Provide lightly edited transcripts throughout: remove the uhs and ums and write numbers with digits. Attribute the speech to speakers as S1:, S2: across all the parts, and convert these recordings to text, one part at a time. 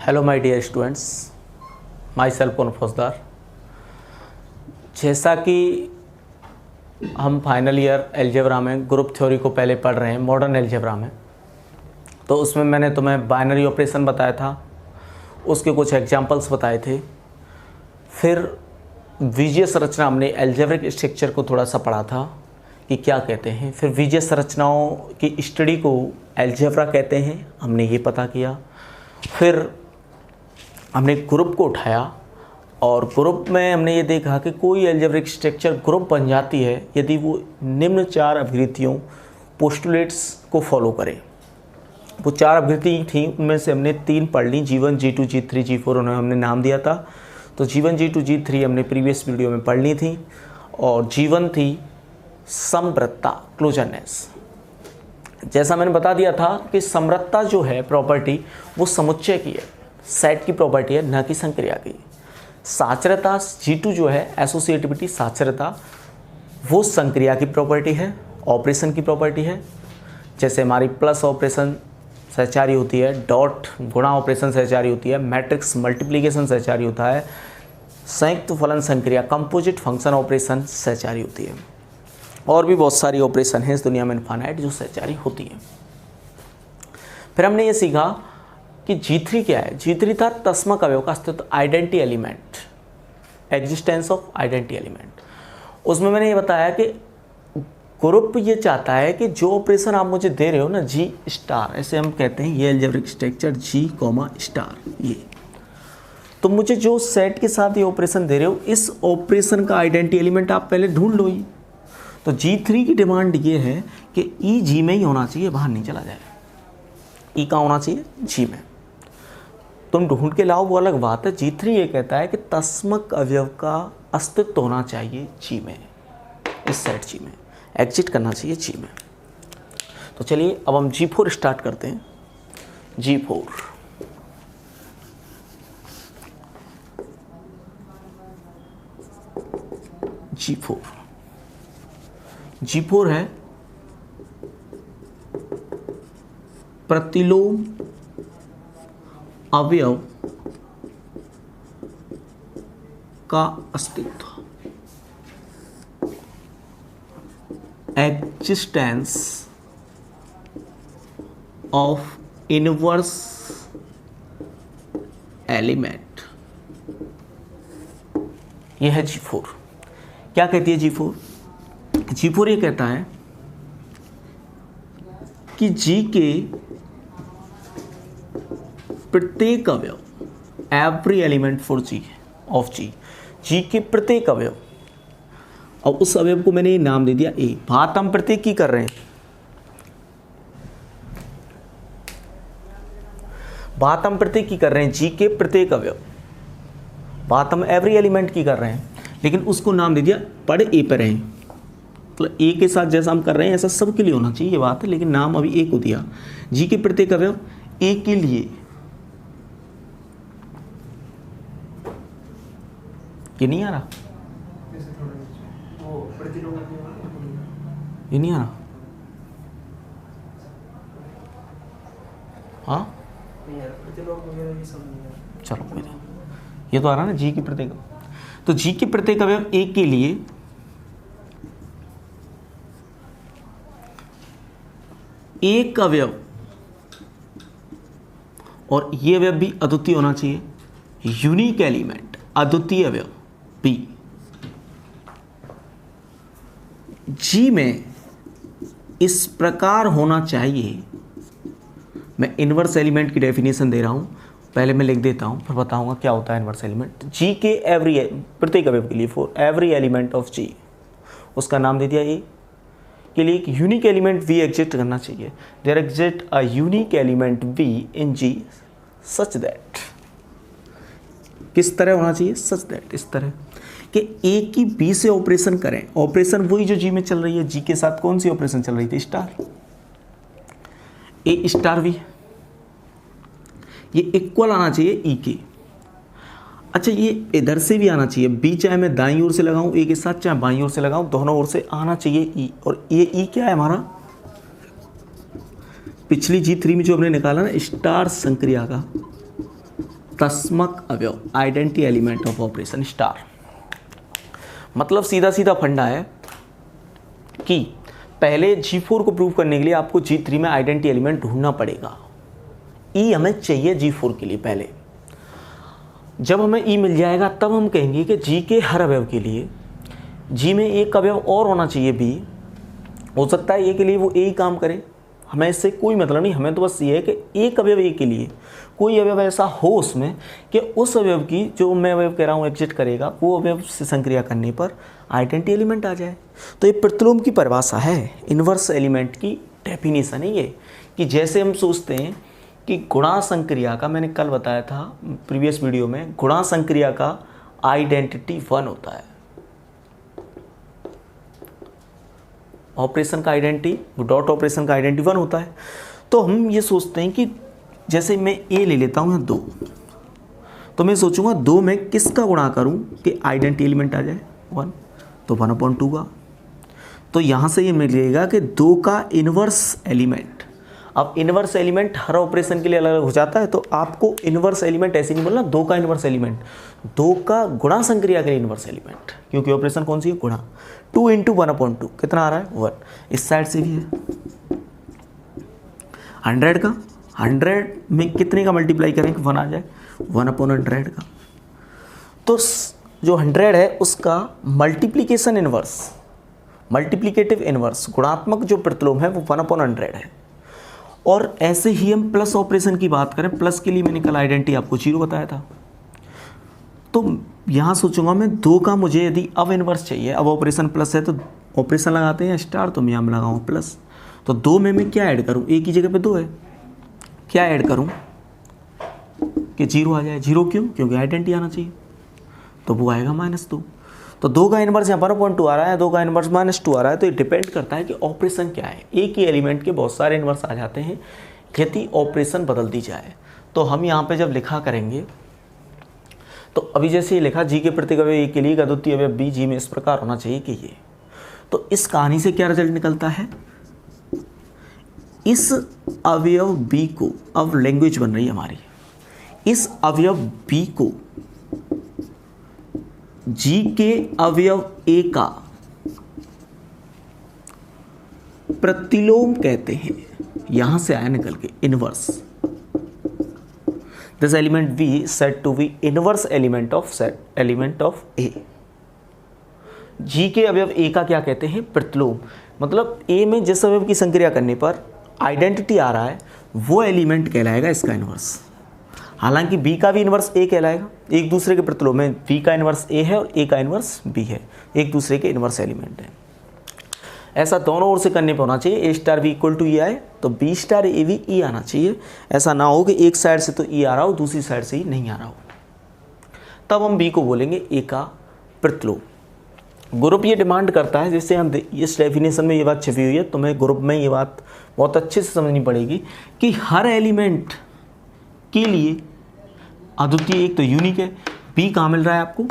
S1: Hello my dear students, myself कौन फौजदार। जैसा कि हम फाइनल ईयर एलजेब्रा में ग्रुप थ्योरी को पहले पढ़ रहे हैं मॉडर्न एलजेब्रा में, तो उसमें मैंने तुम्हें बाइनरी ऑपरेशन बताया था, उसके कुछ एग्जांपल्स बताए थे। फिर बीजीय संरचना हमने एल्जेब्रिक स्ट्रक्चर को थोड़ा सा पढ़ा था कि क्या कहते हैं। फिर बीजीय संरचनाओं की स्टडी को एलजेब्रा कहते हैं, हमने ये पता किया। फिर हमने ग्रुप को उठाया और ग्रुप में हमने ये देखा कि कोई एल्जेब्रिक स्ट्रक्चर ग्रुप बन जाती है यदि वो निम्न 4 अभिवृत्तियों पोस्टुलेट्स को फॉलो करे। वो 4 अभिवृत्ति थी, उनमें से हमने 3 पढ़ ली, G1, G2, G3, G4 उन्हें हमने नाम दिया था। तो G1, G2, G3 हमने प्रीवियस वीडियो में पढ़ ली थी। और G1 थी समवृत्ता, क्लोजरनेस। जैसा मैंने बता दिया था कि समवृत्ता जो है प्रॉपर्टी वो समुच्चय की है, सेट की प्रॉपर्टी है, न कि संक्रिया की। साचरता G2 जो है एसोसिएटिविटी साचरता, वो संक्रिया की प्रॉपर्टी है, ऑपरेशन की प्रॉपर्टी है। जैसे हमारी प्लस ऑपरेशन सहचारी होती है, डॉट गुणा ऑपरेशन सहचारी होती है, मैट्रिक्स मल्टीप्लिकेशन सहचारी होता है, संयुक्त फलन संक्रिया कंपोजिट फंक्शन ऑपरेशन सहचारी होती है, और भी बहुत सारी ऑपरेशन है इस दुनिया में इनफाइनाइट जो सहचारी होती है। फिर हमने ये सीखा कि G3 क्या है। G3 था तस्मक अवयव का अस्तित्व, identity element, existence of identity element. उसमें मैंने ये बताया कि ग्रुप ये चाहता है कि जो ऑपरेशन आप मुझे दे रहे हो ना, G स्टार, ऐसे हम कहते हैं ये एल्जेब्रिक स्ट्रक्चर G स्टार, ये तो मुझे जो सेट के साथ ये ऑपरेशन दे रहे हो, इस ऑपरेशन का आइडेंटिटी एलिमेंट आप पहले ढूंढ लो ही। तो G3 की डिमांड ये है कि E G में ही होना चाहिए, बाहर नहीं चला जाए। E कहाँ होना चाहिए? G में। तुम ढूंढ के लाओ वो अलग बात है। G3 ये कहता है कि तस्मक अवयव का अस्तित्व होना चाहिए G में, इस सेट G में, एग्जिट करना चाहिए G में। तो चलिए अब हम G4 स्टार्ट करते हैं। G4 G4 है प्रतिलोम अवयव का अस्तित्व, एग्जिस्टेंस ऑफ इनवर्स एलिमेंट। यह है G4। क्या कहती है G4 ये कहता है कि G के प्रत्येक अवयव, every element for G of G के प्रत्येक अवयव, और उस अवयव को मैंने नाम दे दिया A। बात हम प्रत्येक की कर रहे हैं, बात हम प्रत्येक की कर रहे हैं, G के प्रत्येक अवयव, बात हम एवरी एलिमेंट की कर रहे हैं, लेकिन उसको नाम दे दिया पढ़ A पर है। मतलब A के साथ जैसा हम कर रहे हैं ऐसा सबके लिए होना चाहिए, ये बात है, लेकिन नाम अभी A को दिया। G के प्रत्येक अवयव A के लिए, ये नहीं आ रहा, ये नहीं आ रहा, हाँ चलो कोई नहीं, ये तो आ रहा ना G की प्रत्येक। तो G के प्रत्येक अवयव A के लिए एक अवयव, और ये अवयव भी अद्वितीय होना चाहिए, यूनिक एलिमेंट, अद्वितीय अवयव B। G में इस प्रकार होना चाहिए। मैं इनवर्स एलिमेंट की डेफिनेशन दे रहा हूं, पहले मैं लिख देता हूं फिर बताऊंगा क्या होता है इनवर्स एलिमेंट। G के एवरी प्रत्येक अवयव के लिए, for every element of G, उसका नाम दे दिया A के लिए एक यूनिक एलिमेंट V एग्जिस्ट करना चाहिए। There exist a unique element V in G such that, किस तरह होना चाहिए? सच दैट, इस तरह कि A की B से ऑपरेशन करें, ऑपरेशन वही जो G में चल रही है। G के साथ कौन सी ऑपरेशन चल रही थी? स्टार, A स्टार V, ये इक्वल आना चाहिए E के। अच्छा, ये इधर से भी आना चाहिए, बी चाहे मैं दाईं ओर से लगाऊं ए के साथ, चाहे बाईं ओर से लगाऊं, दोनों ओर से आना चाहिए ई। और ये ई क्या है हमारा, पिछली G3 में जो हमने निकाला ना स्टार संक्रिया का, तस्मक अवयव, identity element of operation star. मतलब सीधा सीधा फंडा है कि पहले G4 को प्रूव करने के लिए आपको G3 में आइडेंटिटी एलिमेंट ढूंढना पड़ेगा। E हमें चाहिए G4 के लिए। पहले जब हमें E मिल जाएगा तब हम कहेंगे कि G के हर अवयव के लिए G में एक अवयव और होना चाहिए B। हो सकता है A के लिए वो A ही काम करे, हमें इससे कोई मतलब नहीं। हमें तो बस ये है कि एक अवयव A के लिए कोई अवयव ऐसा हो उसमें कि उस अवयव की, जो मैं अवयव कह रहा हूँ एग्जिट करेगा, वो अवयव से संक्रिया करने पर आइडेंटिटी एलिमेंट आ जाए। तो ये प्रतिलोम की परिभाषा है, इन्वर्स एलिमेंट की डेफिनेशन है ये। कि जैसे हम सोचते हैं कि गुणा संक्रिया का, मैंने कल बताया था प्रीवियस वीडियो में, गुणा संक्रिया का आइडेंटिटी 1 होता है। ऑपरेशन का आइडेंटिटी, डॉट ऑपरेशन का आइडेंटिटी 1 होता है। तो हम ये सोचते हैं कि जैसे मैं A ले लेता हूँ या 2, तो मैं सोचूंगा 2 में किसका गुणा करूँ कि आइडेंटिटी एलिमेंट आ जाए 1, तो 1/2 का। तो यहाँ से ये मिलेगा कि 2 का इन्वर्स एलिमेंट। अब इन्वर्स एलिमेंट हर ऑपरेशन के लिए अलग अलग हो जाता है, तो आपको इन्वर्स एलिमेंट ऐसे नहीं बोलना 2 का इन्वर्स एलिमेंट, 2 का गुणा संक्रिया के लिए इन्वर्स एलिमेंट, क्योंकि ऑपरेशन कौन सी है, गुणा। 2 × 1/2 कितना आ रहा है 1। इस साइड से भी है 100 का, 100 में कितने का मल्टीप्लाई करें कि 1 आ जाए, 1/100 का। तो जो 100 है उसका मल्टीप्लिकेशन इन्वर्स, मल्टीप्लिकेटिव इन्वर्स, गुणात्मक जो प्रतिलोम है वो 1/100 है। और ऐसे ही हम प्लस ऑपरेशन की बात करें, प्लस के लिए मैंने कल आइडेंटिटी आपको 0 बताया था। तो यहाँ सोचूंगा मैं 2 का मुझे यदि अब इन्वर्स चाहिए, अब ऑपरेशन प्लस है तो ऑपरेशन लगाते हैं स्टार, तो मैं यहाँ लगाऊँ प्लस। तो 2 में मैं क्या ऐड करूँ, एक ही जगह पे 2 है, क्या ऐड करूँ कि 0 आ जाए। 0 क्यों, क्योंकि आइडेंटिटी आना चाहिए, तो वो आएगा -2। तो 2 का इन्वर्स यहाँ 1/2 आ रहा है, 2 का इन्वर्स -2 आ रहा है। तो ये डिपेंड करता है कि ऑपरेशन क्या है। एक ही एलिमेंट के बहुत सारे इन्वर्स आ जाते हैं यदि ऑपरेशन बदल दी जाए। तो हम यहाँ पे जब लिखा करेंगे, तो अभी जैसे ये लिखा G के प्रत्येक अवयव A के लिए अद्वितीय अवयव B G में इस प्रकार होना चाहिए कि ये। तो इस कहानी से क्या रिजल्ट निकलता है, इस अवयव B को, अब लैंग्वेज बन रही है हमारी, इस अवयव B को G के अवयव A का प्रतिलोम कहते हैं। यहां से आया निकल के inverse. This element V said to be inverse element of A। G के अवयव A का क्या कहते हैं, प्रतिलोम। मतलब A में जिस अवयव की संक्रिया करने पर आइडेंटिटी आ रहा है वो एलिमेंट कहलाएगा इसका इन्वर्स। हालांकि B का भी इन्वर्स A कहलाएगा, एक दूसरे के प्रतिलोम में B का इन्वर्स A है और A का इन्वर्स B है, एक दूसरे के इन्वर्स एलिमेंट है। ऐसा दोनों ओर से करने पर होना चाहिए। A स्टार B = E आए तो B स्टार A भी E आना चाहिए। ऐसा ना हो कि एक साइड से तो E आ रहा हो, दूसरी साइड से ही नहीं आ रहा हो, तब हम B को बोलेंगे A का प्रतिलोम। ग्रुप ये डिमांड करता है, जैसे हम इस डेफिनेशन में ये बात छिपी हुई है, तो मैं ग्रुप में ये बात बहुत अच्छे से समझनी पड़ेगी कि हर एलिमेंट के लिए अद्वितीय, एक तो यूनिक है, B कहाँ मिल रहा है आपको,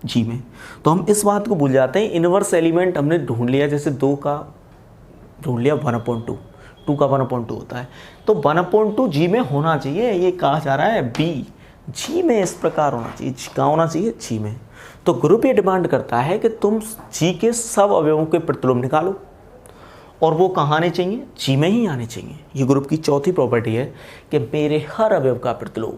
S1: G में। तो हम इस बात को भूल जाते हैं, इन्वर्स एलिमेंट हमने ढूंढ लिया, जैसे 2 का ढूंढ लिया 1/2, 2 का 1/2 होता है, तो 1/2 G में होना चाहिए। ये कहा जा रहा है B G में इस प्रकार होना चाहिए, कहाँ होना चाहिए, G में। तो ग्रुप ये डिमांड करता है कि तुम G के सब अवयवों के प्रतिलोम निकालो, और वो कहाँ आने चाहिए, G में ही आने चाहिए। ये ग्रुप की चौथी प्रॉपर्टी है कि मेरे हर अवयव का प्रतिलोम,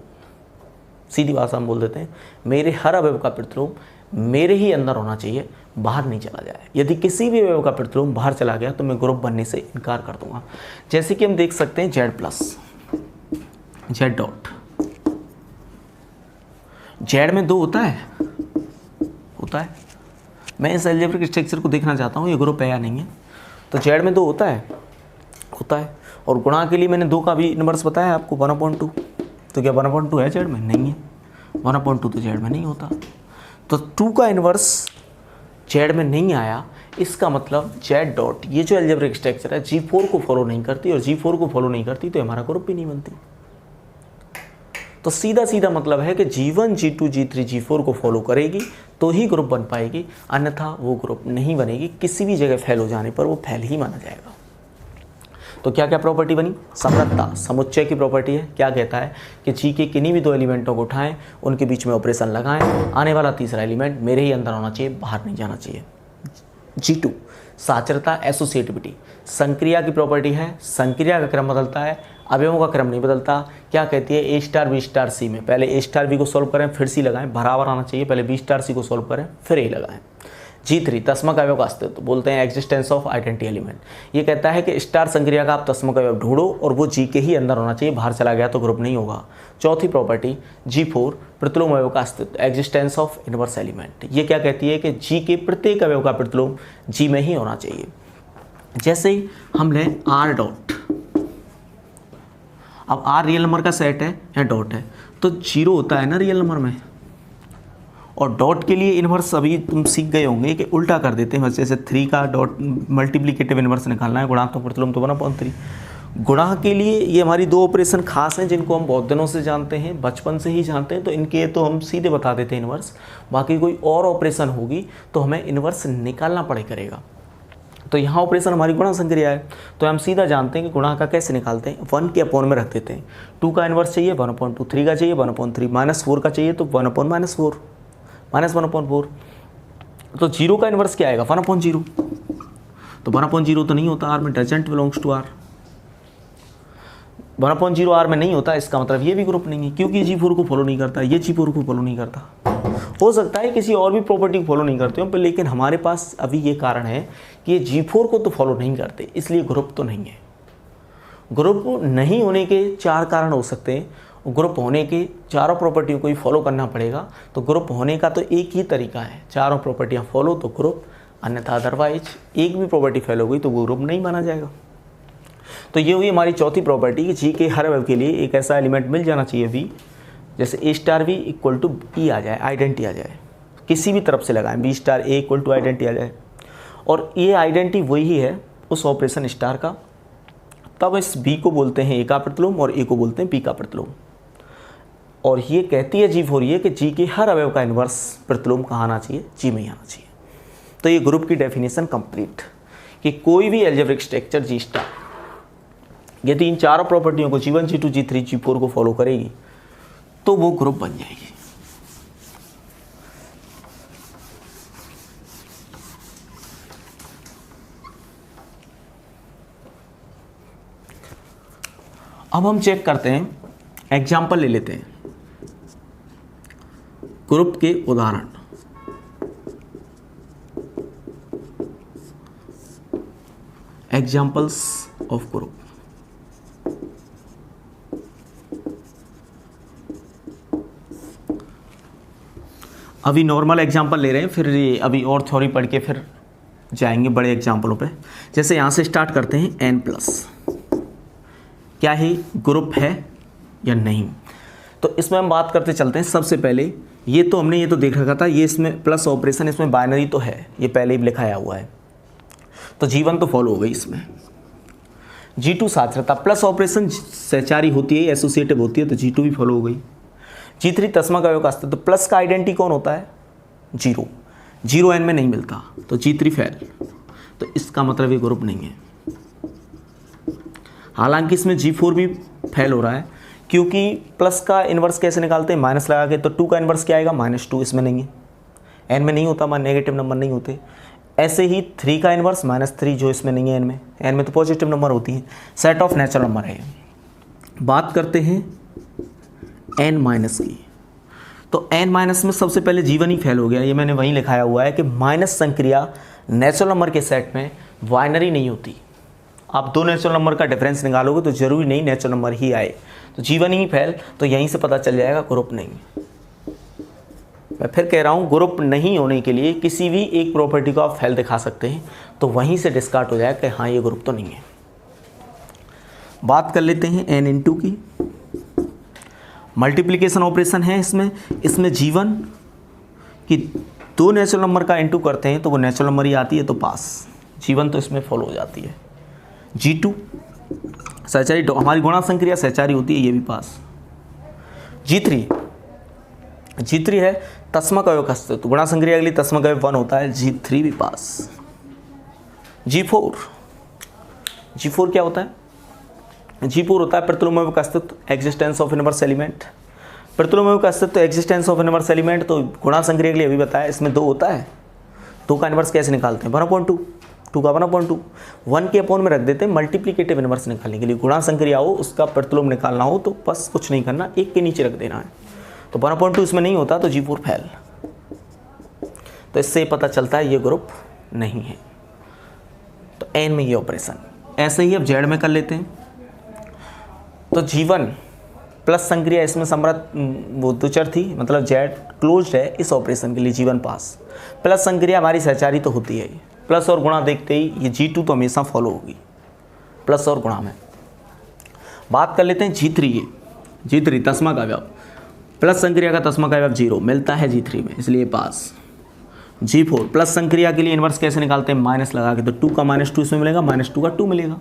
S1: सीधी भाषा में बोल देते हैं, मेरे हर अवयव का प्रतिलोम मेरे ही अंदर होना चाहिए, बाहर नहीं चला जाए। यदि किसी भी अवयव का प्रतिलोम बाहर चला गया तो मैं ग्रुप बनने से इनकार कर दूंगा। जैसे कि हम देख सकते हैं Z+, Z. Z में 2 होता है, मैं इस अलजेब्रिक स्ट्रक्चर को देखना चाहता हूँ ये ग्रुप है या नहीं है। तो Z में 2 होता है, और गुणा के लिए मैंने 2 का भी इन्वर्स बताया आपको 1/2। तो क्या 1/2 है Z में, नहीं है, 1/2 तो Z में नहीं होता। तो 2 का इन्वर्स Z में नहीं आया, इसका मतलब Z. ये जो अलजेब्रिक स्ट्रक्चर है G4 को फॉलो नहीं करती, और G4 को फॉलो नहीं करती तो हमारा ग्रुप भी नहीं बनती। तो सीधा सीधा मतलब है कि G1, G2, G3, G4 को फॉलो करेगी तो ही ग्रुप बन पाएगी, अन्यथा वो ग्रुप नहीं बनेगी। किसी भी जगह फेल हो जाने पर वो फेल ही माना जाएगा। तो क्या क्या प्रॉपर्टी बनी? समरसता, समुच्चय की प्रॉपर्टी है। क्या कहता है कि जी के किन्हीं भी दो एलिमेंटों को उठाएं, उनके बीच में ऑपरेशन लगाएं, आने वाला तीसरा एलिमेंट मेरे ही अंदर होना चाहिए, बाहर नहीं जाना चाहिए। G2 साचरता, एसोसिएटिविटी, संक्रिया की प्रॉपर्टी है। संक्रिया का क्रम बदलता है, अवयवों का क्रम नहीं बदलता। क्या कहती है? A star B star C में पहले A स्टार B को सॉल्व करें फिर C लगाएं, बराबर आना चाहिए। पहले B स्टार C को सॉल्व करें फिर A लगाएं। G3 तस्मक अवयव का अस्तित्व, बोलते हैं एग्जिस्टेंस ऑफ आइडेंटिटी एलिमेंट। ये कहता है कि स्टार संक्रिया का आप तस्मक अवयव ढूंढो और वो G के ही अंदर होना चाहिए, बाहर चला गया तो ग्रुप नहीं होगा। चौथी प्रॉपर्टी G4 प्रतिलोम अवयव का अस्तित्व, एग्जिस्टेंस ऑफ इनवर्स एलिमेंट। ये क्या कहती है कि G के प्रत्येक अवयव का प्रतिलोम G में ही होना चाहिए। जैसे हम लें R डॉट, अब R रियल नंबर का सेट है या डॉट है तो 0 होता है ना रियल नंबर में, और डॉट के लिए इन्वर्स अभी तुम सीख गए होंगे कि उल्टा कर देते हैं। जैसे 3 का डॉट मल्टीप्लिकेटिव इन्वर्स निकालना है, गुणात्मक प्रतिलोम तो 1/3। गुणा के लिए ये हमारी दो ऑपरेशन खास हैं जिनको हम बहुत दिनों से जानते हैं, बचपन से ही जानते हैं, तो इनके तो हम सीधे बता देते हैं इन्वर्स। बाकी कोई और ऑपरेशन होगी तो हमें इन्वर्स निकालना पड़े करेगा। तो यहाँ ऑपरेशन हमारी गुणा संक्रिया है तो हम सीधा जानते हैं कि गुणा का कैसे निकालते हैं। 1 के अपॉन में रख देते हैं। 2 का इन्वर्स चाहिए 1/2, 3 का चाहिए 1/3, -4 का चाहिए तो 1/-4, -1/4। तो 0 का इन्वर्स क्या आएगा? 1/0। तो 1/0 तो नहीं होता R में, doesn't belongs to R। 1/0 R में नहीं होता, इसका मतलब ये भी ग्रुप नहीं है क्योंकि G4 को फॉलो नहीं करता, ये G4 को फॉलो नहीं करता। हो सकता है किसी और भी प्रॉपर्टी को फॉलो नहीं करते हो, पर लेकिन हमारे पास अभी ये कारण है कि ये G4 को तो फॉलो नहीं करते, इसलिए ग्रुप तो नहीं है। ग्रुप नहीं होने के 4 कारण हो सकते हैं। ग्रुप होने के चारों प्रॉपर्टियों को ही फॉलो करना पड़ेगा। तो ग्रुप होने का तो एक ही तरीका है, चारों प्रॉपर्टियाँ फॉलो तो ग्रुप, अन्यथा अदरवाइज एक भी प्रॉपर्टी फेल हो गई तो वो ग्रुप नहीं माना जाएगा। तो ये हुई हमारी चौथी प्रॉपर्टी कि जी के हर अवयव के लिए एक ऐसा एलिमेंट मिल जाना चाहिए V, जैसे A star V equal to E आ जाए, आइडेंटिटी आ जाए, किसी भी तरफ से लगाएं, B star A equal to identity आ जाए। और ये आइडेंटिटी वही है उस ऑपरेशन स्टार का, तब इस B को बोलते हैं A का प्रतिलोम और A को बोलते हैं B का प्रतिलोम। और ये कहती है G4 ये कि G के हर अवयव का इन्वर्स प्रतिलोम कहाँ आना चाहिए? G में ही आना चाहिए। तो ये ग्रुप की डेफिनेशन कंप्लीट कि कोई भी एल्जेब्रिक स्ट्रक्चर G स्टार यदि इन चारों प्रॉपर्टियों को G1 G2 G3 G4 को फॉलो करेगी तो वो ग्रुप बन जाएगी। अब हम चेक करते हैं, एग्जाम्पल ले लेते हैं ग्रुप के उदाहरण। Examples of group. अभी नॉर्मल एग्जाम्पल ले रहे हैं, फिर अभी और थ्योरी पढ़ के फिर जाएंगे बड़े एग्जाम्पलों पे। जैसे यहाँ से स्टार्ट करते हैं n+, क्या है ग्रुप है या नहीं। तो इसमें हम बात करते चलते हैं। सबसे पहले ये तो हमने ये तो देख रखा था, ये इसमें प्लस ऑपरेशन, इसमें बाइनरी तो है, ये पहले ही लिखाया हुआ है, तो G1 तो फॉलो हो गई इसमें। G2 साचरता, प्लस ऑपरेशन सहचारी होती है, एसोसिएटिव होती है, तो G2 भी फॉलो हो गई। G3 तस्मक अवयव का अस्तित्व, तो प्लस का आइडेंटिटी कौन होता है? 0, 0 n में नहीं मिलता, तो G3 फेल, तो इसका मतलब ये ग्रुप नहीं है। हालांकि इसमें G4 भी फेल हो रहा है क्योंकि प्लस का इन्वर्स कैसे निकालते हैं? माइनस लगा के, तो 2 का इन्वर्स क्या आएगा? -2, इसमें नहीं है, n में नहीं होता, नेगेटिव नंबर नहीं होते। ऐसे ही 3 का इन्वर्स -3 जो इसमें नहीं है, n में तो पॉजिटिव नंबर होती है, सेट ऑफ नेचुरल नंबर है। बात करते हैं n- की, तो n- में सबसे पहले G1 ही फेल हो गया, ये मैंने वहीं लिखाया हुआ है कि माइनस संक्रिया नेचुरल नंबर के सेट में बाइनरी नहीं होती। आप दो नेचुरल नंबर का डिफरेंस निकालोगे तो जरूरी नहीं नेचुरल नंबर ही आए, तो G1 ही फेल, तो यहीं से पता चल जाएगा ग्रुप नहीं। मैं फिर कह रहा हूँ, ग्रुप नहीं होने के लिए किसी भी एक प्रॉपर्टी को आप फेल दिखा सकते हैं, तो वहीं से डिस्कार्ड हो जाएगा कि हाँ ये ग्रुप तो नहीं है। बात कर लेते हैं n की। मल्टीप्लिकेशन ऑपरेशन है इसमें G1 की दो नेचुरल नंबर का इंटू करते हैं तो वो नेचुरल नंबर ही आती है, तो पास। G1 तो इसमें फॉलो हो जाती है। G2 सहचारी, हमारी गुणा संक्रिया सहचारी होती है, ये भी पास। G3 है तस्मक अवयव का अस्तित्व, गुणा संक्रिया के लिए तस्मक अवयव 1 होता है, G3 भी पास। G4 क्या होता है? G4 होता है प्रतिलोम का अस्तित्व, एग्जिस्टेंस ऑफ इनवर्स एलिमेंट। प्रतिलोम का अस्तित्व, एग्जिस्टेंस ऑफ इनवर्स एलिमेंट। तो गुणा संक्रिया के लिए अभी बताया, इसमें 2 होता है, 2 का इनवर्स कैसे निकालते हैं, 1/2, 2 का 1/2, 1 के अपॉन में रख देते हैं मल्टीप्लिकेटिव इनवर्स निकालने के लिए। गुणा संक्रिया हो, उसका प्रतिलोम निकालना हो तो बस कुछ नहीं करना, 1 के नीचे रख देना है। तो 1/2 इसमें नहीं होता, तो G4 फेल। तो इससे पता चलता है ये ग्रुप नहीं है। तो N में ये ऑपरेशन ऐसे ही अब Z में कर लेते हैं। तो G1 प्लस संक्रिया, इसमें समृत वो दुचर थी, मतलब Z क्लोज्ड है इस ऑपरेशन के लिए, G1 पास। प्लस संक्रिया हमारी सहचारी तो होती है, प्लस और गुणा देखते ही ये G2 तो हमेशा फॉलो होगी प्लस और गुणा में। बात कर लेते हैं G3 तस्मा का अवयव, प्लस संक्रिया का तस्मा का अवयव 0 मिलता है G3 में, इसलिए पास। G4 प्लस संक्रिया के लिए इन्वर्स कैसे निकालते हैं, माइनस लगा के। तो 2 का -2 इसमें मिलेगा, -2 का 2 मिलेगा।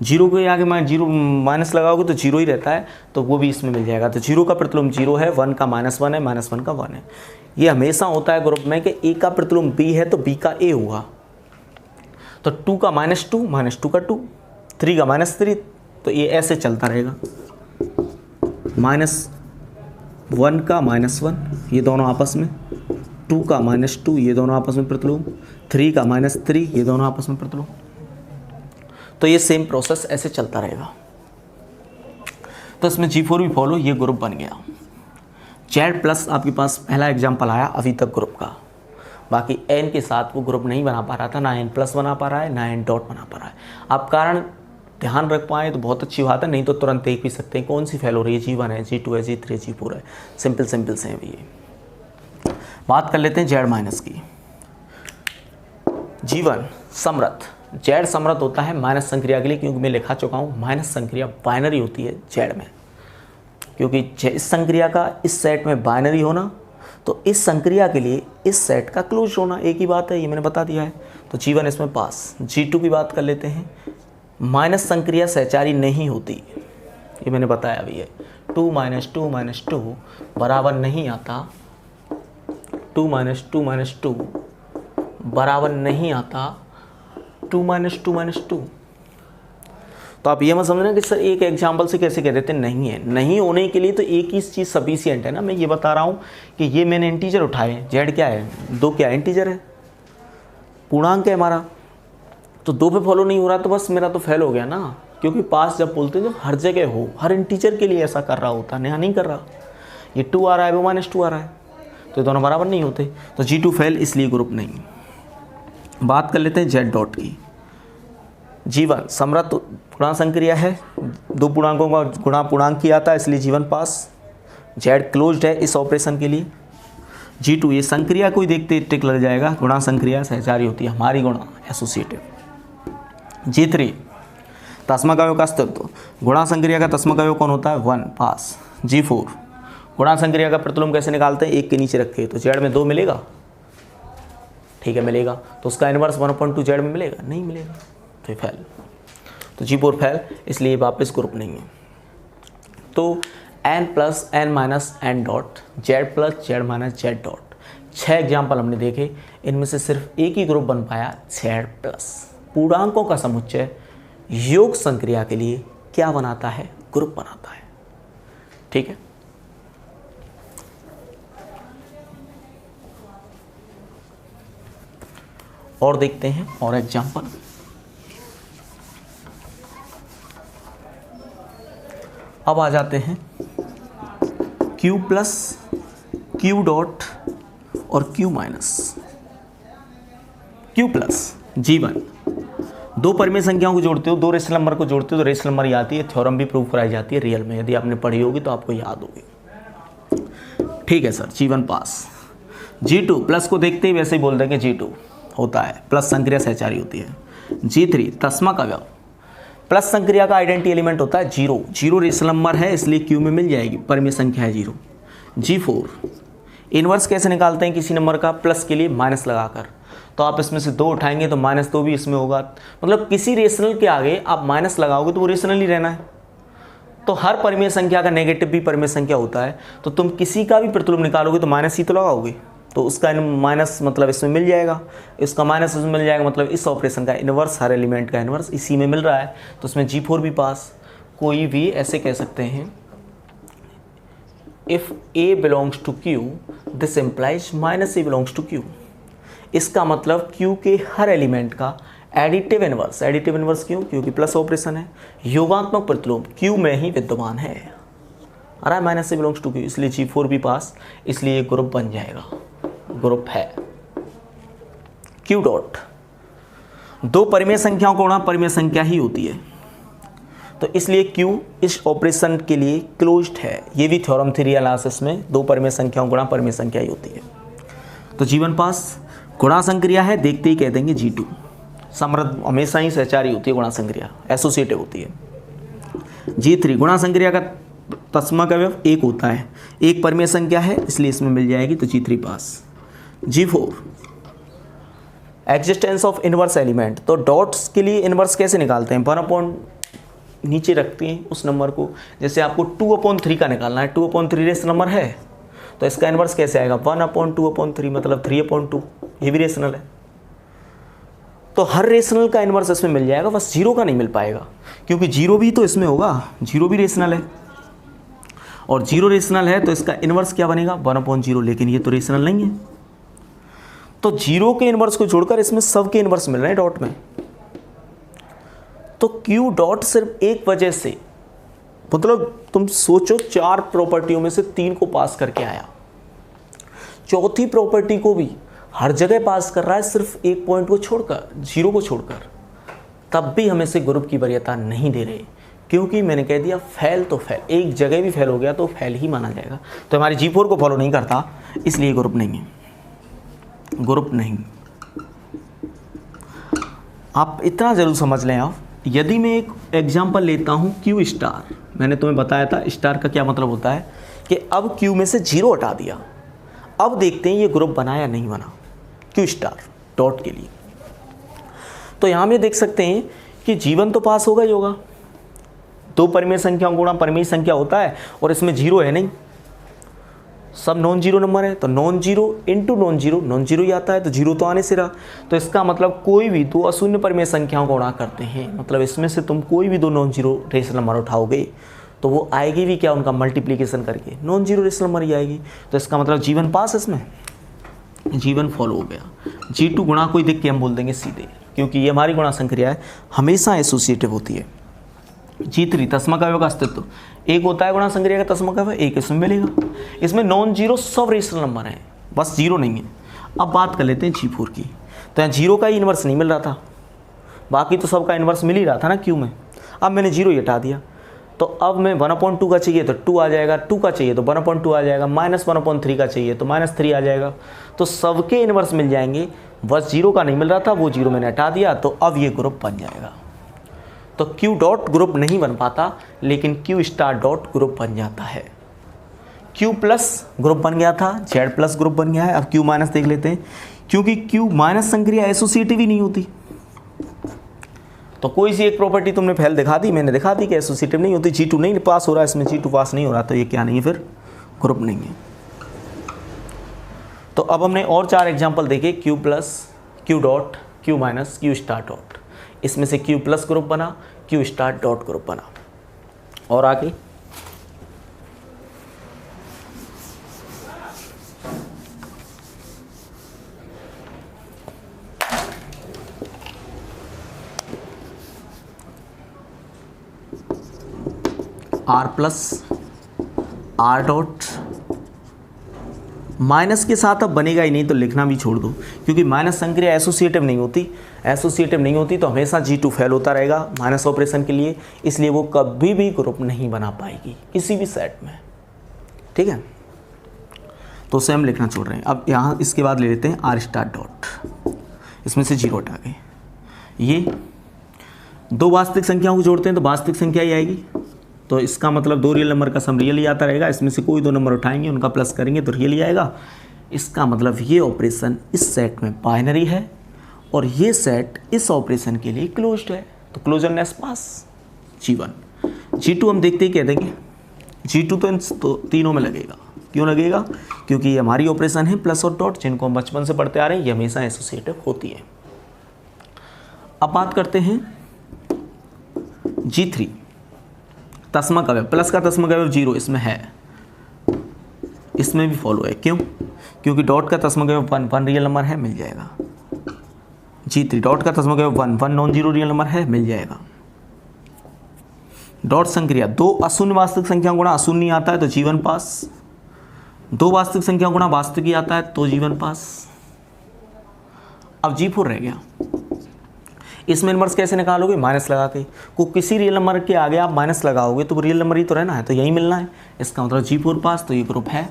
S1: 0 के आगे माइनस लगाओगे तो 0 ही रहता है, तो वो भी इसमें मिल जाएगा। तो 0 का प्रतिलोम 0 है, 1 का -1 है, -1 का 1 है। ये हमेशा होता है ग्रुप में कि A का प्रतिलोम B है तो B का A हुआ। तो 2 का -2, -2 का 2, 3 का -3, तो ये ऐसे चलता रहेगा। -1 का -1, ये दोनों आपस में, 2 का -2, ये दोनों आपस में प्रतिलोम, 3 का -3, ये दोनों आपस में प्रतिलोम। तो ये सेम प्रोसेस ऐसे चलता रहेगा। तो इसमें G4 भी फॉलो, ये ग्रुप बन गया। Z प्लस आपके पास पहला एग्जाम्पल आया अभी तक ग्रुप का। बाकी N के साथ वो ग्रुप नहीं बना पा रहा था, ना N प्लस बना पा रहा है, ना N डॉट बना पा रहा है। आप कारण ध्यान रख पाए तो बहुत अच्छी बात है, नहीं तो तुरंत देख भी सकते हैं कौन सी फेल हो रही है, G1 है, G2 है, G3 है, G4 है। सिंपल से हैं ये। बात कर लेते हैं Z माइनस की। G1 समृत, Z समृत होता है माइनस संक्रिया के लिए, क्योंकि मैं लिखा चुका हूँ माइनस संक्रिया बाइनरी होती है Z में, क्योंकि इस संक्रिया का इस सेट में बाइनरी होना, तो इस संक्रिया के लिए इस सेट का क्लोज होना एक ही बात है, ये मैंने बता दिया है। तो G1 इसमें पास। G2 की बात कर लेते हैं। माइनस संक्रिया सहचारी नहीं होती, ये मैंने बताया अभी है। 2 - 2 - 2 बराबर नहीं आता, 2 - 2 बराबर नहीं आता 2 - 2 तो आप ये मत समझना कि सर एक एग्जाम्पल से कैसे कह देते हैं, नहीं है। नहीं होने के लिए तो एक ही चीज़ सफिशिएंट है ना। मैं ये बता रहा हूँ कि ये मैंने इंटीजर उठाए, Z क्या है, 2 क्या है, इंटीजर है, पूर्णांक है हमारा। तो 2 पे फॉलो नहीं हो रहा तो बस मेरा तो फेल हो गया ना, क्योंकि पास जब बोलते हैं जब हर जगह हो, हर इंटीजर के लिए ऐसा कर रहा होता, नया नहीं कर रहा। ये 2 आ रहा है, वो -2 आ रहा है, तो ये दोनों बराबर नहीं होते। तो G2 फेल, इसलिए ग्रुप नहीं। बात कर लेते हैं Z डॉट की। G1 समृत गुणा संक्रिया है, 2 पूर्णांकों का गुणा पूर्णांक किया आता है, इसलिए G1 पास। Z क्लोज्ड है इस ऑपरेशन के लिए। G2 ये संक्रिया को ही देखते टिक लग जाएगा, गुणा संक्रिया सहचारी होती है हमारी, गुणा एसोसिएटिव। G3 तस्मा का अवयव का अस्तित्व, गुणा संक्रिया का तस्मा का अवयव कौन होता है, 1 पास। G4 गुणा संक्रिया का प्रतिलोम कैसे निकालते हैं, 1 के नीचे रखे, तो Z में 2 मिलेगा, ठीक है मिलेगा। तो उसका इनवर्स 1/2 Z में मिलेगा, नहीं मिलेगा, तो फेल। तो G4 फेल, इसलिए वापस ग्रुप नहीं है। तो N plus N minus N dot, Z plus Z minus Z dot, 6 example हमने देखे, इनमें से सिर्फ एक ही ग्रुप बन पाया, Z प्लस। पूर्णांकों का समुच्चय योग संक्रिया के लिए क्या बनाता है, ग्रुप बनाता है, ठीक है। और देखते हैं और एग्जाम्पल। अब आ जाते हैं Q प्लस Q डॉट और Q minus. Q plus G1 2 परिमेय संख्याओं को जोड़ते हो, 2 रेशनल नंबर को जोड़ते हो तो रेशनल नंबर आती है, थ्योरम भी प्रूव कराई जाती है रियल में, यदि आपने पढ़ी होगी तो आपको याद होगी, ठीक है सर। G1 पास। G2 प्लस को देखते ही वैसे ही बोल देंगे G2 होता है, प्लस संक्रिया सहचारी होती है। G3 तस्मा का अवयव, प्लस संक्रिया का आइडेंटिटी एलिमेंट होता है 0, 0 रेशनल नंबर है इसलिए Q में मिल जाएगी, परिमेय संख्या है 0। G4 इनवर्स कैसे निकालते हैं किसी नंबर का, प्लस के लिए माइनस लगाकर, तो आप इसमें से 2 उठाएंगे तो -2 भी इसमें होगा, मतलब किसी रेशनल के आगे आप माइनस लगाओगे तो वो रेशनल ही रहना है। तो हर परिमेय संख्या का नेगेटिव भी परिमेय संख्या होता है, तो तुम किसी का भी प्रतिलोम निकालोगे तो माइनस ही तो लगाओगे, तो उसका माइनस मतलब इसमें मिल जाएगा, इसका माइनस इसमें मिल जाएगा, मतलब इस ऑपरेशन का इन्वर्स, हर एलिमेंट का इन्वर्स इसी में मिल रहा है, तो उसमें G4 भी पास। कोई भी ऐसे कह सकते हैं, if A belongs to Q this implies minus A belongs to Q। इसका मतलब Q के हर एलिमेंट का एडिटिव इनवर्स क्यों? क्योंकि प्लस ऑपरेशन है, योगात्मक प्रतिलोम Q में ही विद्यमान है। आ रहा है minus A belongs to Q, इसलिए G4 भी पास, इसलिए ये ग्रुप बन जाएगा, ग्रुप है। Q डॉट दो परिमेय संख्याओं को गुणा परिमेय संख्या ही होती है, तो इसलिए Q इस ऑपरेशन के लिए क्लोज्ड है। ये भी थ्योरम थ्योरी एनालिसिस में दो परिमेय संख्याओं गुणा परिमेय संख्या ही होती है। तो जीवन पास गुणा संक्रिया है, देखते ही कह देंगे G2। समृद्ध हमेशा ही सहचारी होती है, गुणा संक्रिया एसोसिएटिव होती है। G3 गुणा संक्रिया का तस्मक अवयव एक होता है, एक परिमेय संख्या है, इसलिए इसमें मिल जाएगी, तो G3 pass. G4 existence of inverse element, तो डॉट्स के लिए इनवर्स कैसे निकालते हैं? 1 नीचे रखते हैं उस नंबर को, जैसे आपको 2/3 का निकालना है, 2/3 रेस नंबर है, तो इसका इनवर्स कैसे आएगा? 1/2/3 मतलब 3/2, ये भी रेशनल है। तो हर रेशनल का इनवर्स इसमें मिल जाएगा, बस जीरो का नहीं मिल पाएगा, क्योंकि जीरो भी तो इसमें होगा, जीरो भी रेशनल है, और जीरो रेशनल है तो इसका इनवर्स क्या बनेगा? 1/0, लेकिन ये तो रेशनल नहीं है। तो जीरो के इनवर्स को जोड़कर इसमें सब के इनवर्स मिल रहे हैं डॉट में। तो Q डॉट सिर्फ एक वजह से, मतलब तुम सोचो 4 प्रॉपर्टियों में से 3 को पास करके आया, चौथी प्रॉपर्टी को भी हर जगह पास कर रहा है, सिर्फ एक पॉइंट को छोड़कर, जीरो को छोड़कर, तब भी हमें से ग्रुप की वरीयता नहीं दे रहे, क्योंकि मैंने कह दिया फेल तो फेल, एक जगह भी फेल हो गया तो फेल ही माना जाएगा। तो हमारी G4 को फॉलो नहीं करता, इसलिए ग्रुप नहीं है, ग्रुप नहीं। आप इतना जरूर समझ लें, आप यदि मैं एक एग्जांपल लेता हूं Q स्टार, मैंने तुम्हें बताया था स्टार का क्या मतलब होता है, कि अब Q में से जीरो हटा दिया, अब देखते हैं ये ग्रुप बना या नहीं बना Q स्टार डॉट के लिए। तो यहां में देख सकते हैं कि जीवन तो पास होगा ही होगा, दो परिमेय संख्याओं गुणा परिमेय संख्या होता है, और इसमें जीरो है नहीं, सब नॉन जीरो नंबर है, तो non zero into non zero ही आता है, तो जीरो तो आने से रहा। तो इसका मतलब कोई भी दो अशून्य परिमेय संख्याओं को गुणा करते हैं, मतलब इसमें से तुम कोई भी दो नॉन जीरो रेशनल नंबर उठाओगे तो वो आएगी भी क्या? उनका मल्टीप्लिकेशन करके नॉन जीरो रेशनल नंबर ही आएगी। तो इसका मतलब जीवन पास, इसमें जीवन फॉलो हो गया। G2 गुणा कोई देख के हम बोल देंगे सीधे, क्योंकि ये हमारी गुणा संक्रिया है, हमेशा एसोसिएटिव होती है। G3 तस्मक अवयव का अस्तित्व, एक होता है गुणा संक्रिया का तस्मक अवयव, एक इसमें मिलेगा। इसमें नॉन जीरो सब रेशनल नंबर हैं, बस जीरो नहीं है। अब बात कर लेते हैं G4 की, तो यहाँ जीरो का ही इन्वर्स नहीं मिल रहा था, बाकी तो सबका इन्वर्स मिल ही रहा था ना Q में। अब मैंने जीरो ही हटा दिया, तो अब मैं 1/2 का चाहिए तो 2 आ जाएगा, 2 का चाहिए तो 1/2 आ जाएगा, -1/3 का चाहिए तो -3 आ जाएगा। तो सबके इन्वर्स मिल जाएंगे, बस जीरो का नहीं मिल रहा था, वो जीरो मैंने हटा दिया, तो अब ये ग्रुप बन जाएगा। तो Q डॉट ग्रुप नहीं बन पाता, लेकिन Q स्टार डॉट ग्रुप बन जाता है। Q प्लस ग्रुप बन गया था, Z प्लस ग्रुप बन गया है। अब Q माइनस देख लेते हैं, क्योंकि Q माइनस संक्रिया एसोसिएटिव ही नहीं होती। तो कोई सी एक प्रॉपर्टी तुमने पहले दिखा दी, मैंने दिखा दी कि एसोसिएटिव नहीं होती। G2 नहीं पास हो रहा है, इसमें G2 पास नहीं हो रहा, तो ये क्या नहीं है, फिर ग्रुप नहीं है। तो अब हमने और 4 एग्जाम्पल देखे, Q plus, Q dot, Q minus, Q star dot. इसमें से Q प्लस ग्रुप बना, Q स्टार डॉट ग्रुप बना। और आगे R plus R dot, minus के साथ अब बनेगा ही नहीं, तो लिखना भी छोड़ दो, क्योंकि माइनस संक्रिया एसोसिएटिव नहीं होती। एसोसिएटिव नहीं होती तो हमेशा G2 फेल होता रहेगा माइनस ऑपरेशन के लिए, इसलिए वो कभी भी ग्रुप नहीं बना पाएगी किसी भी सेट में, ठीक है। तो उसे हम लिखना छोड़ रहे हैं। अब यहाँ इसके बाद ले लेते हैं R स्टार डॉट, इसमें से जीरो हटा गए। ये दो वास्तविक संख्याओं को जोड़ते हैं तो वास्तविक संख्या ही आएगी, तो इसका मतलब दो रियल नंबर का सम रियल ही आता रहेगा। इसमें से कोई दो नंबर उठाएंगे, उनका प्लस करेंगे तो रियल ही आएगा। इसका मतलब ये ऑपरेशन इस सेट में बाइनरी है, और ये सेट इस ऑपरेशन के लिए क्लोज्ड है, तो क्लोजरनेस पास। G1 G2 हम देखते ही कह देंगे, G2 तो इन तीनों में लगेगा। क्यों लगेगा? क्योंकि ये हमारी ऑपरेशन है प्लस और डॉट, जिनको हम बचपन से पढ़ते आ रहे हैं, ये हमेशा एसोसिएटिव होती है। अब बात करते हैं G3। तस्मक अवयव, प्लस का तस्मक अवयव 0 इसमें है, इसमें भी फॉलो है। क्यों? क्योंकि डॉट का तस्मक अवयव 1 रियल नंबर है, मिल जाएगा। G3 डॉट का तस्मक अवयव 1 नॉन जीरो रियल नंबर है, मिल जाएगा। डॉट संक्रिया 2 अशून्य वास्तविक संख्या गुणा अशून्य आता है तो जीवन पास, 2 वास्तविक संख्या गुणा वास्तविक ही आता है तो जीवन पास। अब G4 रह गया, इसमें इनवर्स कैसे निकालोगे? माइनस लगा के। को किसी रियल नंबर के आगे आप माइनस लगाओगे तो रियल नंबर ही तो रहना है, तो यही मिलना है, इसका मतलब G4 पास, तो ये ग्रुप है।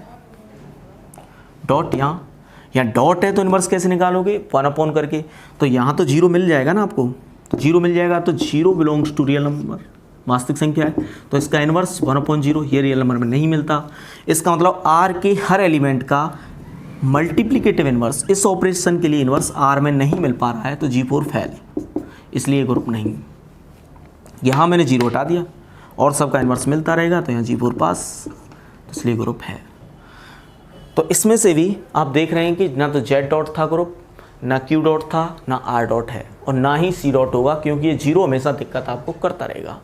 S1: डॉट यहाँ डॉट है तो इनवर्स कैसे निकालोगे? 1 करके, तो यहाँ तो 0 मिल जाएगा ना आपको, तो 0 मिल जाएगा, तो 0 बिलोंग्स टू रियल नंबर, वास्तविक संख्या है, तो इसका इनवर्स 1/0, ये रियल नंबर में नहीं मिलता। इसका मतलब R के हर एलिमेंट का मल्टीप्लिकेटिव इनवर्स इस ऑपरेशन के लिए इनवर्स R में नहीं मिल पा रहा है, तो G4 फेल, इसलिए ग्रुप नहीं। यहाँ मैंने 0 हटा दिया और सबका इनवर्स मिलता रहेगा, तो यहाँ G4 पास, तो इसलिए ग्रुप है। तो इसमें से भी आप देख रहे हैं कि ना तो Z डॉट था ग्रुप, ना Q डॉट था, ना R डॉट है, और ना ही C डॉट होगा, क्योंकि ये 0 हमेशा दिक्कत आपको करता रहेगा,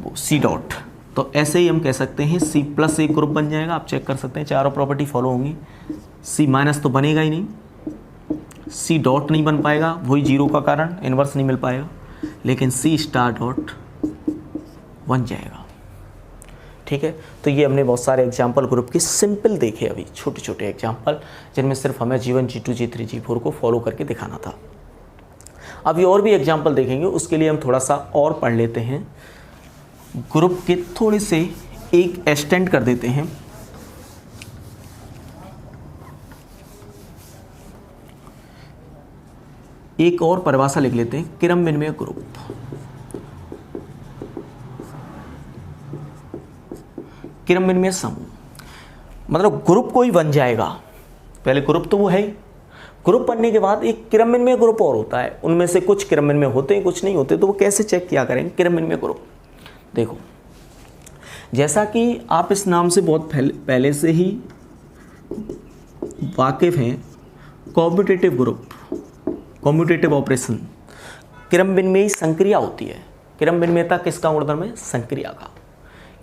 S1: वो C डॉट। तो ऐसे ही हम कह सकते हैं C प्लस एक ग्रुप बन जाएगा। आप चेक कर सकते हैं, चारों प्रॉपर्टी फॉलो होंगी। C माइनस तो बनेगा ही नहीं, C डॉट नहीं बन पाएगा, वही 0 का कारण, इनवर्स नहीं मिल पाएगा, लेकिन C स्टार डॉट बन जाएगा। ठीक है, तो ये हमने बहुत सारे एग्जाम्पल ग्रुप के सिंपल देखे, अभी छोटे छोटे एग्जाम्पल, जिनमें सिर्फ हमें G1 G2 G3 G4 को फॉलो करके दिखाना था। अभी और भी एग्जाम्पल देखेंगे, उसके लिए हम थोड़ा सा और पढ़ लेते हैं, ग्रुप के थोड़े से एक एक्सटेंड कर देते हैं। एक और परिभाषा लिख लेते हैं, क्रम विनिमय ग्रुप। क्रम विनिमय समूह मतलब ग्रुप कोई बन जाएगा, पहले ग्रुप तो वो है ही, ग्रुप बनने के बाद एक क्रम विनिमय ग्रुप और होता है, उनमें से कुछ क्रम विनिमय होते हैं, कुछ नहीं होते, तो वो कैसे चेक किया करेंगे क्रम विनिमय ग्रुप? देखो, जैसा कि आप इस नाम से बहुत पहले से ही वाकिफ हैं, कॉम्पिटिटिव ग्रुप, कॉम्पिटिटिव ऑपरेशन, क्रम विनिमय संक्रिया होती है। क्रम विनिमयता किसका गुणधर्म है? संक्रिया का।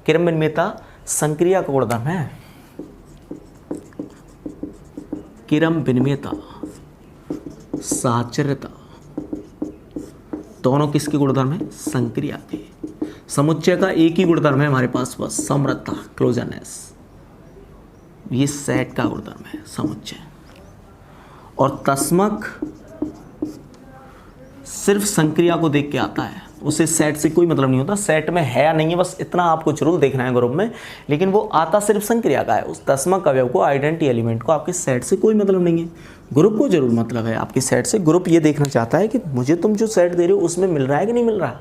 S1: क्रम विनिमयता संक्रिया का गुणधर्म है। क्रम विनिमयता, साचर्यता, दोनों किसके गुणधर्म है? संक्रिया के। समुच्चय का एक ही गुणधर्म है हमारे पास, बस, समृद्धता, क्लोजरनेस, ये सेट का गुणधर्म है, समुच्चय। और तस्मक सिर्फ संक्रिया को देख के आता है, उसे सेट से कोई मतलब नहीं होता, सेट में है या नहीं है, बस इतना आपको जरूर देखना है ग्रुप में, लेकिन वो आता सिर्फ संक्रिया का है। उस तस्मक अवयव को, आइडेंटिटी एलिमेंट को आपके सेट से कोई मतलब नहीं है, ग्रुप को जरूर मतलब है आपके सेट से। ग्रुप ये देखना चाहता है कि मुझे तुम जो सेट दे रहे हो उसमें मिल रहा है कि नहीं मिल रहा।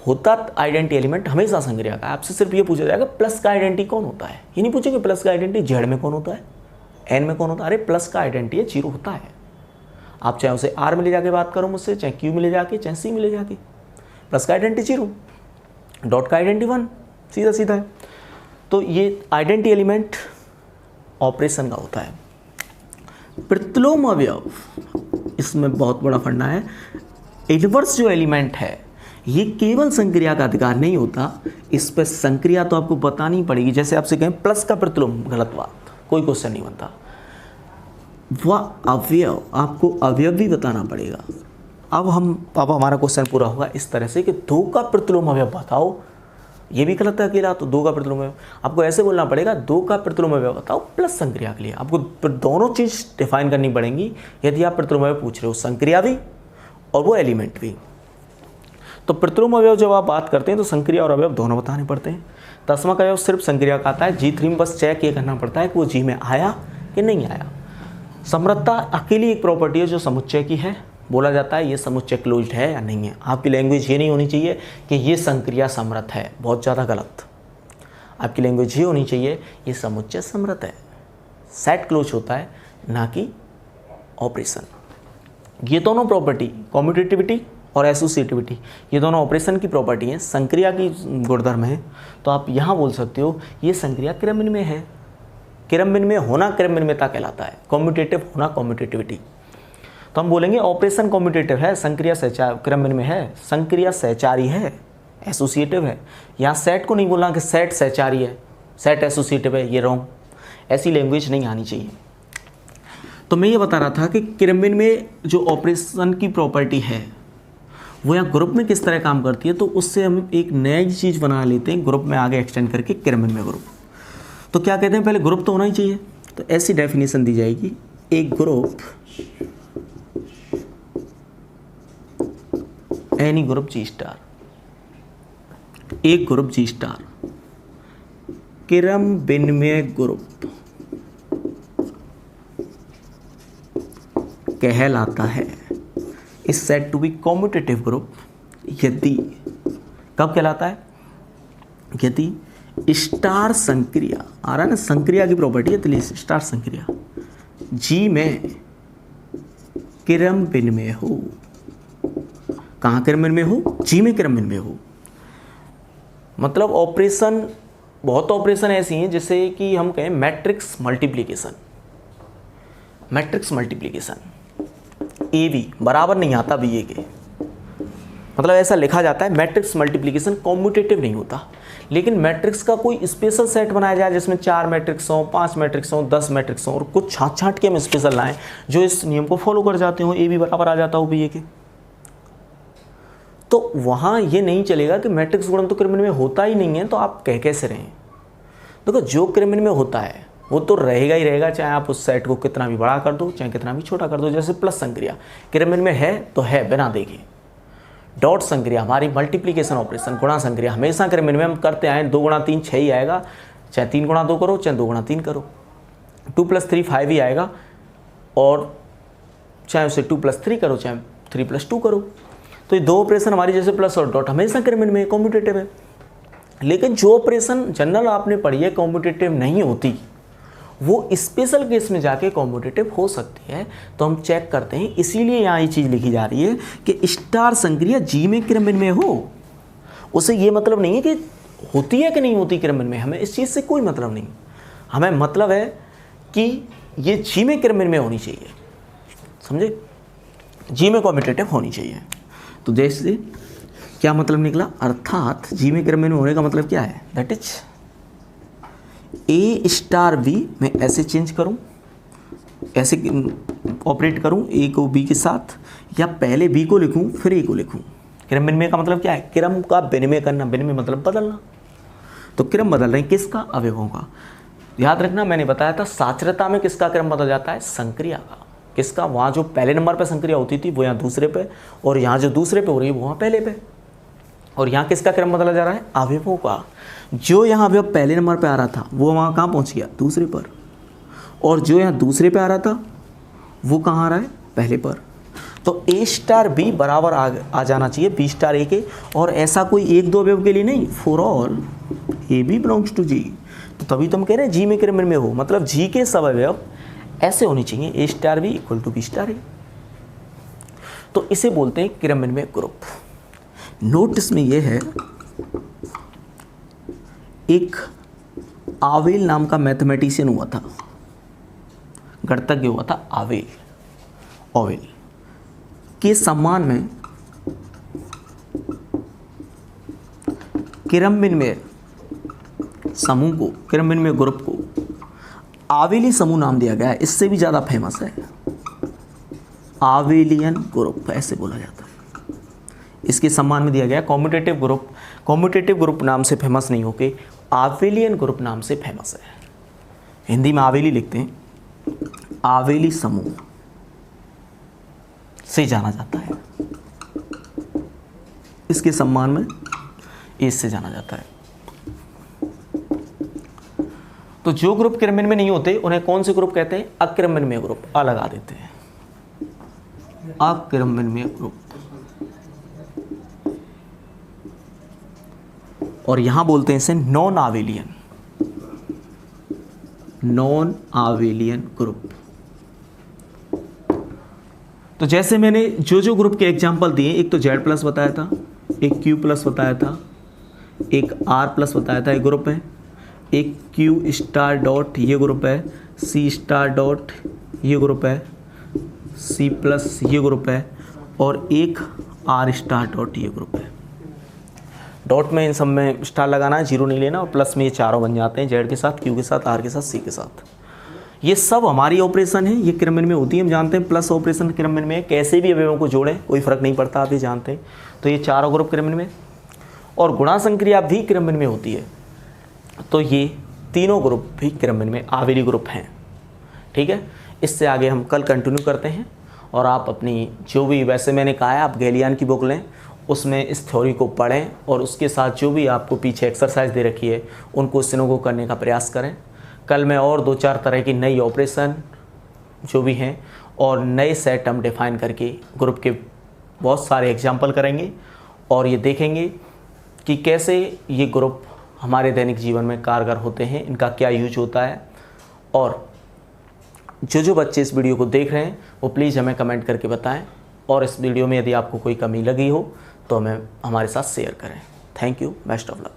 S1: होता आइडेंटिटी एलिमेंट हमेशा संक्रिया का। आपसे सिर्फ ये पूछा जाएगा प्लस का आइडेंटिटी कौन होता है, ये नहीं पूछेंगे प्लस का आइडेंटिटी जेड में कौन होता है, एन में कौन होता है। अरे प्लस का आइडेंटिटी है, 0 होता है। आप चाहे उसे आर में ले जाके बात करो मुझसे, चाहे क्यू में ले जाके, चाहे सी में ले जाके, प्लस का आइडेंटिटी 0, डॉट का आइडेंटिटी 1, सीधा सीधा है। तो ये आइडेंटिटी एलिमेंट ऑपरेशन का होता है। प्रतिलोम अवयव, इसमें बहुत बड़ा फंडा है। इनवर्स जो एलिमेंट है ये केवल संक्रिया का अधिकार नहीं होता, इस पर संक्रिया तो आपको बतानी पड़ेगी। जैसे आपसे कहें प्लस का प्रतिलोम, गलत बात, कोई क्वेश्चन नहीं बनता। वह अवयव, आपको अवयव भी बताना पड़ेगा। अब हमारा क्वेश्चन पूरा होगा इस तरह से कि 2 का प्रतिलोम अवयव बताओ, ये भी गलत है अकेला, तो 2 का प्रतिलोम अवयव आपको ऐसे बोलना पड़ेगा, 2 का प्रतिलोम अवयव बताओ प्लस संक्रिया के लिए। आपको दोनों चीज़ डिफाइन करनी पड़ेंगी यदि आप प्रतिलोम अवयव पूछ रहे हो, संक्रिया भी और वो एलिमेंट भी। तो प्रतिलोम अवयव जब आप बात करते हैं तो संक्रिया और अवयव दोनों बताने पड़ते हैं। तस्मक अवयव सिर्फ संक्रिया का आता है। G3 में बस चेक ये करना पड़ता है कि वो G में आया कि नहीं आया। समृद्धता अकेली एक प्रॉपर्टी है जो समुच्चय की है, बोला जाता है ये समुच्चय क्लोज्ड है या नहीं है। आपकी लैंग्वेज ये नहीं होनी चाहिए कि ये संक्रिया समृद्ध है, बहुत ज़्यादा गलत। आपकी लैंग्वेज ये होनी चाहिए ये समुच्चय समृद्ध है, सेट क्लोज होता है, ना कि ऑपरेशन। ये दोनों प्रॉपर्टी, कॉम्यूटेटिविटी और एसोसिएटिविटी, ये दोनों ऑपरेशन की प्रॉपर्टी हैं, संक्रिया की गुणधर्म है। तो आप यहाँ बोल सकते हो ये संक्रिया क्रम विनिमय है। क्रम विनिमय होना क्रम विनिमयता कहलाता है, कॉम्यूटेटिव होना कॉम्यूटेटिविटी। तो हम बोलेंगे ऑपरेशन कॉम्यूटेटिव है, संक्रिया सहचार क्रम विनिमय है, संक्रिया सहचारी है, एसोसिएटिव है। यहाँ सेट को नहीं बोलना कि सेट सहचारी है, सेट एसोसिएटिव है, ये रॉन्ग, ऐसी लैंग्वेज नहीं आनी चाहिए। तो मैं ये बता रहा था कि क्रिमिन में जो ऑपरेशन की प्रॉपर्टी है वो यहाँ ग्रुप में किस तरह काम करती है, तो उससे हम एक नई चीज़ बना लेते हैं ग्रुप में आगे एक्सटेंड करके, क्रिमिन में ग्रुप। तो क्या कहते हैं, पहले ग्रुप तो होना ही चाहिए, तो ऐसी डेफिनेशन दी जाएगी, एक group any group G star, एक ग्रुप जी स्टार क्रम विनिमय ग्रुप कहलाता है, is said to be commutative group यदि, कब कहलाता है, यदि स्टार संक्रिया, आ रहा है ना, संक्रिया की प्रॉपर्टी है, तो स्टार संक्रिया जी में क्रम विनिमय हो। कहाँ क्रम विनिमय हो, जी में क्रम विनिमय हो। मतलब ऑपरेशन, बहुत ऑपरेशन ऐसी हैं जैसे कि हम कहें matrix multiplication, matrix multiplication A B बराबर नहीं आता बी ए के, मतलब ऐसा लिखा जाता है मैट्रिक्स मल्टीप्लिकेशन कॉम्यूटेटिव नहीं होता। लेकिन मैट्रिक्स का कोई स्पेशल सेट बनाया जाए जिसमें 4 मैट्रिक्स हों, 5 मैट्रिक्स हों, 10 मैट्रिक्स हों, और कुछ छाँट छाँट के हम स्पेशल लाएं जो इस नियम को फॉलो कर जाते हो, ए बी बराबर आ जाता हो बी ए के, तो वहाँ ये नहीं चलेगा कि मैट्रिक्स गुणन तो क्रिमिन में होता ही नहीं है, तो आप कह कैसे रहें। देखो जो क्रिमिन में होता है वो तो रहेगा ही रहेगा, चाहे आप उस सेट को कितना भी बड़ा कर दो चाहे कितना भी छोटा कर दो। जैसे प्लस संक्रिया क्रिमिन में है तो है बिना देखे, डॉट संक्रिया हमारी मल्टीप्लिकेशन ऑपरेशन, गुणा संक्रिया हमेशा क्रिमिन में हम करते आए, 2 गुणा 3 6 ही आएगा, चाहे 3 गुणा 2 करो चाहे 2 गुणा 3 करो, 2 + 3 5 ही आएगा, और चाहे उसे 2 + 3 करो चाहे 3 + 2 करो। तो ये दो ऑपरेशन हमारी जैसे प्लस और डॉट हमेशा क्रिमिन में कॉम्यूटेटिव है। लेकिन जो ऑपरेशन जनरल आपने पढ़ी है कॉम्यूटेटिव नहीं होती, वो स्पेशल केस में जाके कॉम्यूटेटिव हो सकती है, तो हम चेक करते हैं। इसीलिए यहाँ ये चीज़ लिखी जा रही है कि स्टार संक्रिया जी में क्रिमिन में हो। उसे ये मतलब नहीं है कि होती है कि नहीं होती क्रिमिन में, हमें इस चीज़ से कोई मतलब नहीं, हमें मतलब है कि ये जी में क्रिमिन में होनी चाहिए, समझे, जी में कॉम्यूटेटिव होनी चाहिए। तो जैसे क्या मतलब निकला, अर्थात जी में क्रिमिन में होने का मतलब क्या है, that is A star B मैं ऐसे चेंज करूं, ऐसे ऑपरेट करूं ए को बी के साथ, या पहले बी को लिखूं फिर ए को लिखूं। क्रम विनिमय का मतलब क्या है, क्रम का विनिमय करना, विनिमय मतलब बदलना। तो क्रम बदल रहे हैं किसका, अवयवों का। याद रखना मैंने बताया था साचरता में किसका क्रम बदल जाता है, संक्रिया का। किसका, वहाँ जो पहले नंबर पे संक्रिया होती थी वो यहाँ दूसरे पे, और यहाँ जो दूसरे पे हो रही है वो वहाँ पहले पे। और यहाँ किसका क्रम बदला जा रहा है, अवयवों का। जो यहाँ अवयव पहले नंबर पे आ रहा था वो वहाँ कहाँ पहुँच गया, दूसरे पर, और जो यहाँ दूसरे पे आ रहा था वो कहाँ आ रहा है, पहले पर। तो ए स्टार बी बराबर आ जाना चाहिए बी स्टार ए के, और ऐसा कोई 1-2 अवयव के लिए नहीं, for all A B belongs to G. तो तभी तो हम कह रहे हैं जी में क्रम में हो, मतलब जी के सब अवयव ऐसे होने चाहिए, A star B equal to B star A. तो इसे बोलते हैं क्रम विनिमय ग्रुप। नोटिस में ये है, एक आवेल नाम का मैथमेटिशियन हुआ था, गणितज्ञ हुआ था आवेल, ओवेल के सम्मान में क्रम विनिमय समूह को, क्रम विनिमय ग्रुप को आवेली समूह नाम दिया गया है। इससे भी ज़्यादा फेमस है, आवेलियन ग्रुप ऐसे बोला जाता है। इसके सम्मान में दिया गया कॉम्यूटेटिव ग्रुप। कॉम्यूटेटिव ग्रुप नाम से फेमस नहीं होके आवेलियन ग्रुप नाम से फेमस है। हिंदी में आवेली लिखते हैं, आवेली समूह से जाना जाता है। इसके सम्मान में इससे जाना जाता है। तो जो ग्रुप क्रम में नहीं होते उन्हें कौन से ग्रुप कहते हैं, अक्रम विनिमय ग्रुप। आ लगा देते हैं, अक्रम विनिमय ग्रुप। और यहां बोलते हैं इसे नॉन आवेलियन, नॉन आवेलियन ग्रुप। तो जैसे मैंने जो ग्रुप के एग्जांपल दिए, एक तो Z+ बताया था, एक Q+ बताया था, एक R+ बताया था, एक ग्रुप है, एक Q स्टार डॉट ये ग्रुप है, C स्टार डॉट ये ग्रुप है, C+ ये ग्रुप है, और एक R स्टार डॉट ये ग्रुप है। डॉट में इन सब में स्टार लगाना है, जीरो नहीं लेना, और प्लस में ये चारों बन जाते हैं, जेड के साथ, क्यू के साथ, आर के साथ, सी के साथ। ये सब हमारी ऑपरेशन है, ये क्रियान्वयन में होती है, हम जानते हैं। प्लस ऑपरेशन क्रियान्वयन में कैसे भी अवयवों को जोड़ें कोई फर्क नहीं पड़ता, आप ये जानते हैं। तो ये चारों ग्रुप क्रियान्वयन में, और गुणा संक्रिया भी क्रियान्वयन में होती है। तो ये तीनों ग्रुप भी क्रियान्वयन में आवेली ग्रुप हैं। ठीक है, इससे आगे हम कल कंटिन्यू करते हैं। और आप अपनी जो भी, वैसे मैंने कहा है आप गैलियन की बुक लें, उसमें इस थ्योरी को पढ़ें, और उसके साथ जो भी आपको पीछे एक्सरसाइज दे रखी है उन क्वेश्चनों को करने का प्रयास करें। कल मैं और 2-4 तरह की नई ऑपरेशन जो भी हैं और नए सेट हम डिफाइन करके ग्रुप के बहुत सारे एग्जाम्पल करेंगे, और ये देखेंगे कि कैसे ये ग्रुप हमारे दैनिक जीवन में कारगर होते हैं, इनका क्या यूज होता है। और जो बच्चे इस वीडियो को देख रहे हैं वो प्लीज़ हमें कमेंट करके बताएं, और इस वीडियो में यदि आपको कोई कमी लगी हो तो हमें हमारे साथ शेयर करें। Thank you, best of luck.